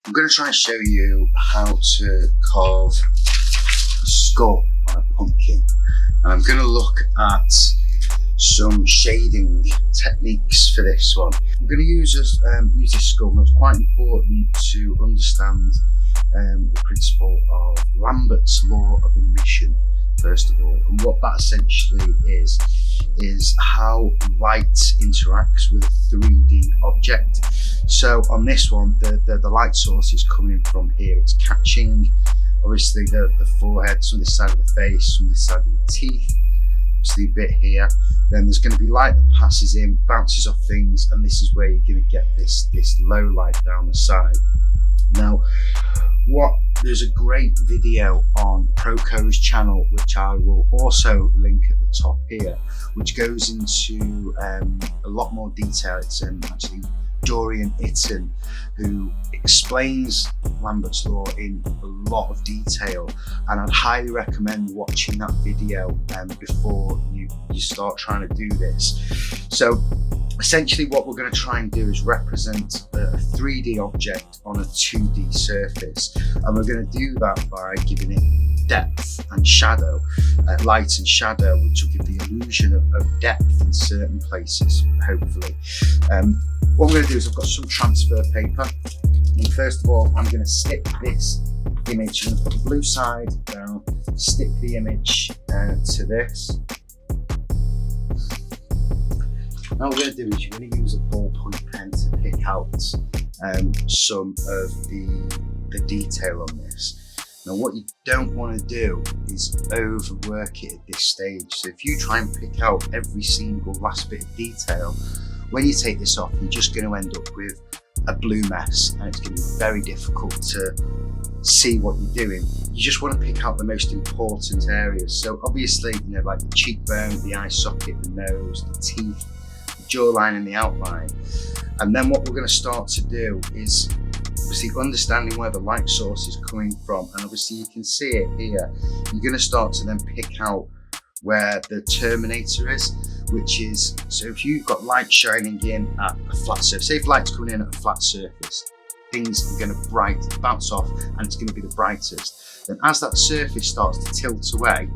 I'm going to try and show you how to carve a skull on a pumpkin. And I'm going to look at some shading techniques for this one. I'm going to use this skull, and it's quite important to understand the principle of Lambert's law of emission, first of all. And what that essentially is how light interacts with a 3D object. So on this one, the light source is coming from here. It's catching, obviously, the forehead, some of this side of the face, some of this side of the teeth, obviously a bit here. Then there's going to be light that passes in, bounces off things, and this is where you're going to get this low light down the side. Now, there's a great video on Proco's channel, which I will also link at the top here, which goes into a lot more detail. It's actually Dorian Itten who explains Lambert's law in a lot of detail, and I'd highly recommend watching that video before you start trying to do this. So essentially what we're going to try and do is represent a 3D object on a 2D surface, and we're going to do that by giving it depth and shadow, light and shadow, which will give the illusion of depth in certain places, hopefully. What I'm going to do is I've got some transfer paper, and first of all I'm going to stick this image, I'm going to put the blue side down, stick the image to this. Now what we're going to do is you're going to use a ballpoint pen to pick out some of the detail on this. Now what you don't want to do is overwork it at this stage. So if you try and pick out every single last bit of detail, when you take this off, you're just going to end up with a blue mess, and it's going to be very difficult to see what you're doing. You just want to pick out the most important areas. So obviously, like the cheekbone, the eye socket, the nose, the teeth, the jawline and the outline. And then what we're going to start to do is obviously understanding where the light source is coming from, and obviously you can see it here. You're going to start to then pick out where the terminator is, which is, so if you've got light shining in at a flat surface, say if light's coming in at a flat surface, things are going to bounce off, and it's going to be the brightest. Then as that surface starts to tilt away,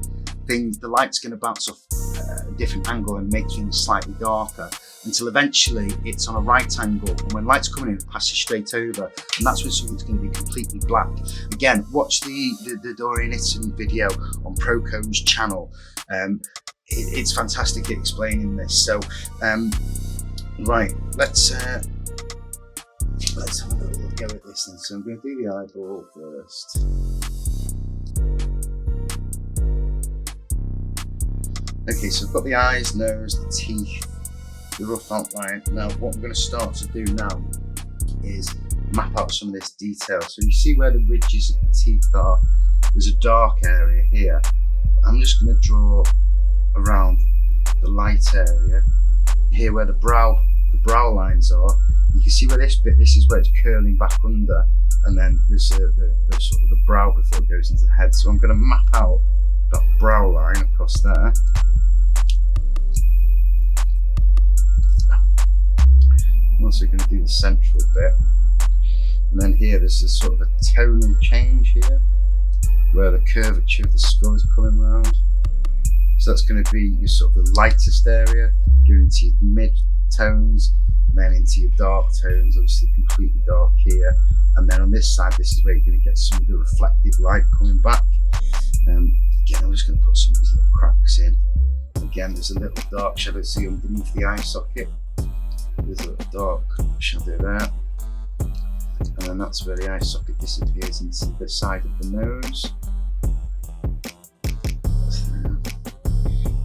the light's going to bounce off a different angle and make things slightly darker, until eventually it's on a right angle, and when light's coming in, it passes straight over, and that's when something's going to be completely black. Again, watch the Dorian Itten video on Proco's channel. It's fantastic at explaining this. So right, let's have a little go at this then. So I'm going to do the eyeball first. Okay, so I've got the eyes, nose, the teeth, the rough outline. Now what I'm going to start to do now is map out some of this detail. So you see where the ridges of the teeth are, there's a dark area here. I'm just going to draw around the light area here where the brow lines are. You can see where this is where it's curling back under, and then there's the sort of the brow before it goes into the head. So I'm going to map out that brow line across there. I'm also going to do the central bit, and then here there's a sort of a tonal change here where the curvature of the skull is coming around. So that's going to be your sort of the lightest area, going into your mid tones, and then into your dark tones, obviously completely dark here. And then on this side, this is where you're going to get some of the reflective light coming back. Again, I'm just going to put some of these little cracks in. Again, there's a little dark shadow, see underneath the eye socket. There's a little dark shadow there. And then that's where the eye socket disappears into the side of the nose.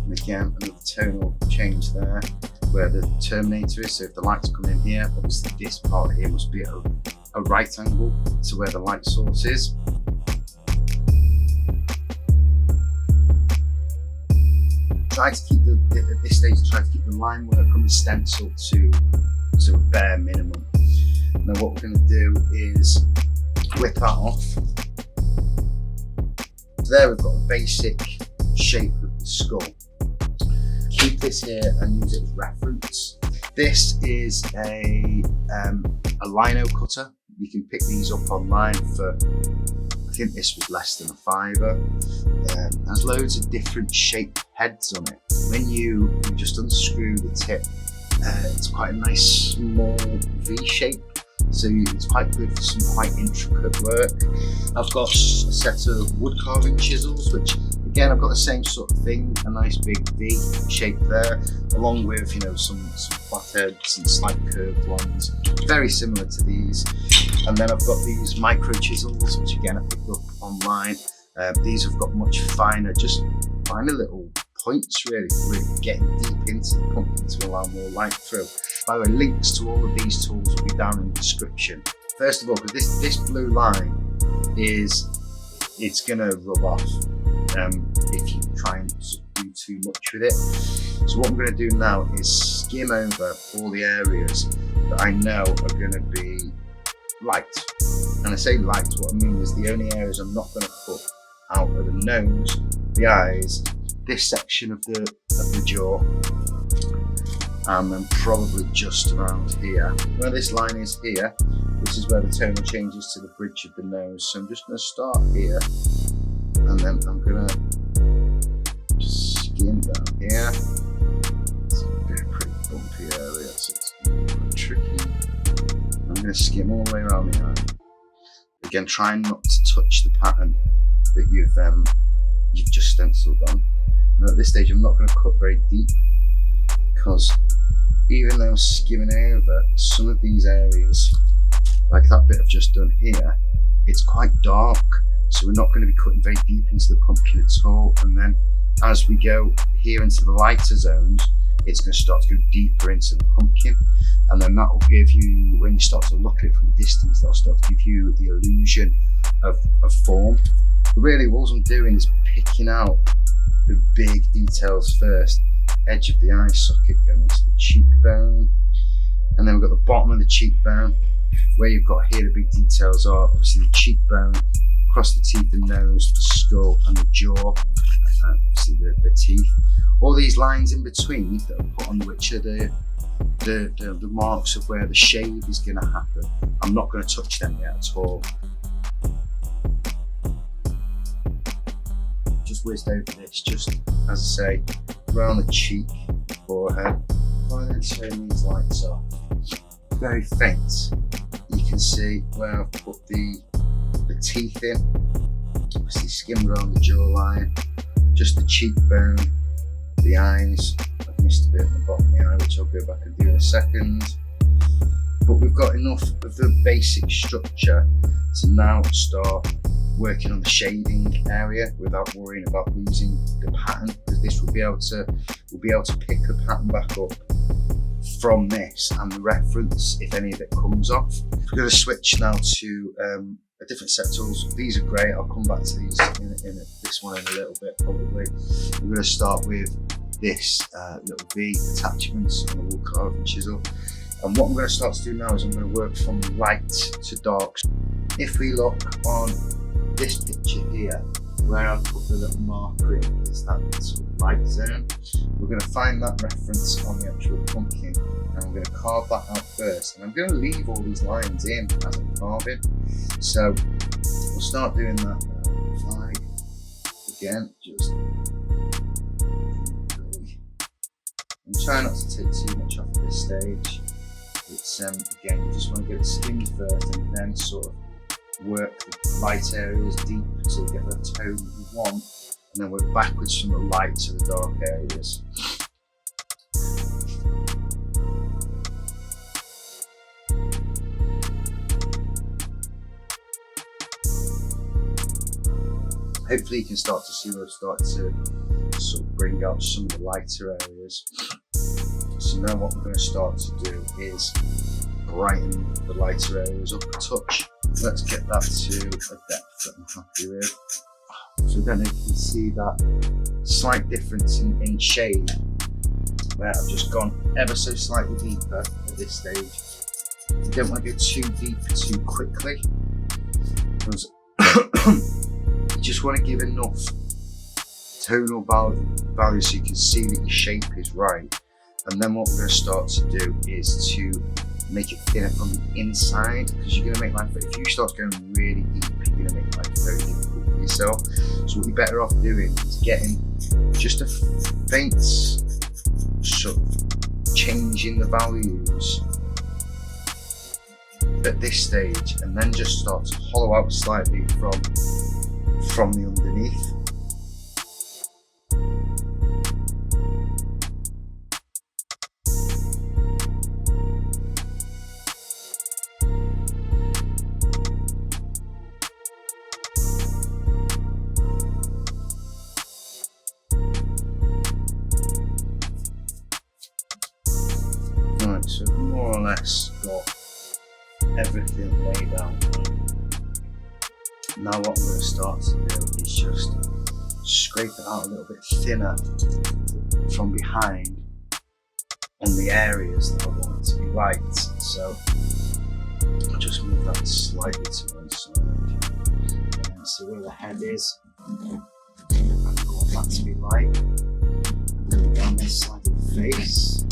And again, another tonal change there where the terminator is. So if the light's coming in here, obviously this part here must be at a right angle to where the light source is. Try to keep at this stage, try to keep the line work on the stencil to a bare minimum. Now what we're going to do is whip that off. So there we've got a basic shape of the skull. Keep this here and use it as reference. This is a lino cutter, You can pick these up online for, I think this was less than £5. There's loads of different shaped heads on it. When you just unscrew the tip, it's quite a nice small V shape, so it's quite good for some quite intricate work. I've got a set of wood carving chisels, which again I've got the same sort of thing, a nice big V shape there, along with some flatheads and slight curved ones, very similar to these. And then I've got these micro chisels, which again I picked up online. These have got much finer little points, really getting deep into the pumpkin to allow more light through. By the way, links to all of these tools will be down in the description. First of all, because this blue line it's going to rub off if you try and do too much with it. So what I'm going to do now is skim over all the areas that I know are going to be light. And I say light, what I mean is the only areas I'm not going to put out are the nose, the eyes, this section of the jaw, and then probably just around here. Where this line is here, which is where the tonal changes to the bridge of the nose. So I'm just going to start here, and then I'm going to just skim down here. It's a pretty bumpy area, so it's quite tricky. I'm going to skim all the way around the eye. Again, trying not to touch the pattern that you've just stenciled on. Now at this stage I'm not going to cut very deep, because even though I'm skimming over some of these areas, like that bit I've just done here, it's quite dark, so we're not going to be cutting very deep into the pumpkin at all. And then as we go here into the lighter zones, it's going to start to go deeper into the pumpkin, and then that will give you, when you start to look at it from a distance, that'll start to give you the illusion of form. But really all I'm doing is picking out the big details first. Edge of the eye socket going to the cheekbone, and then we've got the bottom of the cheekbone where you've got here the big details are obviously the cheekbone, across the teeth and nose, the skull and the jaw, obviously the teeth. All these lines in between that are put on, which are the marks of where the shade is going to happen. I'm not going to touch them yet at all. Just whizzed over this, just as I say, around the cheek, forehead. If I then turn these lights off, very faint, you can see where I've put the teeth in. Obviously skimmed around the jawline, just the cheekbone, the eyes. I've missed a bit on the bottom of the eye, which I'll go back and do in a second. But we've got enough of the basic structure to now start working on the shading area without worrying about losing the pattern, because this we'll be able to pick the pattern back up from this and the reference if any of it comes off. We're going to switch now to a different set of tools. These are great, I'll come back to these in this one in a little bit probably. We're going to start with this little V attachments on the wood carving chisel. And what I'm going to start to do now is I'm going to work from light to dark. If we look on this picture here, where I've put the little marker in, is that sort of light zone. We're going to find that reference on the actual pumpkin, and I'm going to carve that out first. And I'm going to leave all these lines in as I'm carving. So we'll start doing that now. Like, again, just I'm trying not to take too much off at this stage. It's again, you just want to get it skimmed first, and then sort of work the light areas deep to get the tone that you want, and then work backwards from the light to the dark areas. Hopefully you can start to see where I've started to sort of bring out some of the lighter areas. So now what we're going to start to do is brighten the lighter areas up a touch. Let's get that to a depth that I'm happy with. So then you can see that slight difference in shade, where I've just gone ever so slightly deeper at this stage. You don't want to go too deep too quickly, because you just want to give enough tonal value so you can see that your shape is right. And then what we're going to start to do is to make it thinner from the inside, because you're going to make life, if you start going really deep, you're going to make life very difficult for yourself. So what you're better off doing is getting just a faint sort of change in the values at this stage, and then just start to hollow out slightly from the underneath. Right, so more or less got everything laid out. Now what I'm going to start to do is just scrape it out a little bit thinner from behind on the areas that I want it to be light. So I'll just move that slightly to one side, and then see where the head is. I want that to be light. And then down this side of the face.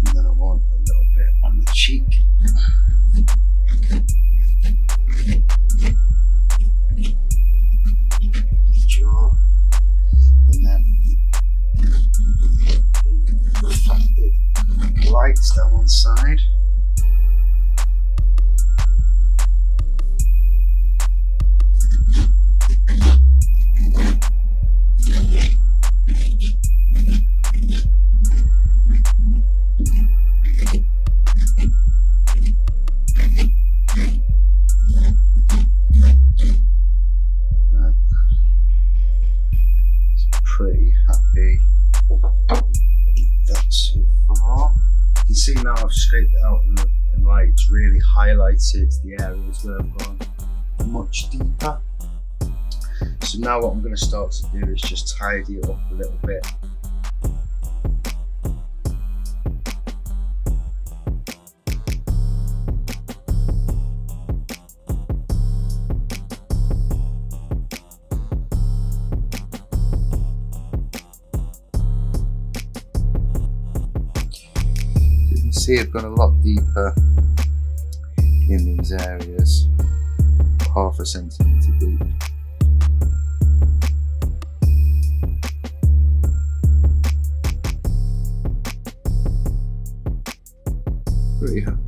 And then I want a little bit on the cheek. Jaw. And then the reflected lights down one side. Pretty happy that's too far. You can see now I've scraped it out and like it's really highlighted the areas where I've gone much deeper. So now what I'm going to start to do is just tidy it up a little bit. See, I've gone a lot deeper in these areas, half a centimetre deep. Pretty happy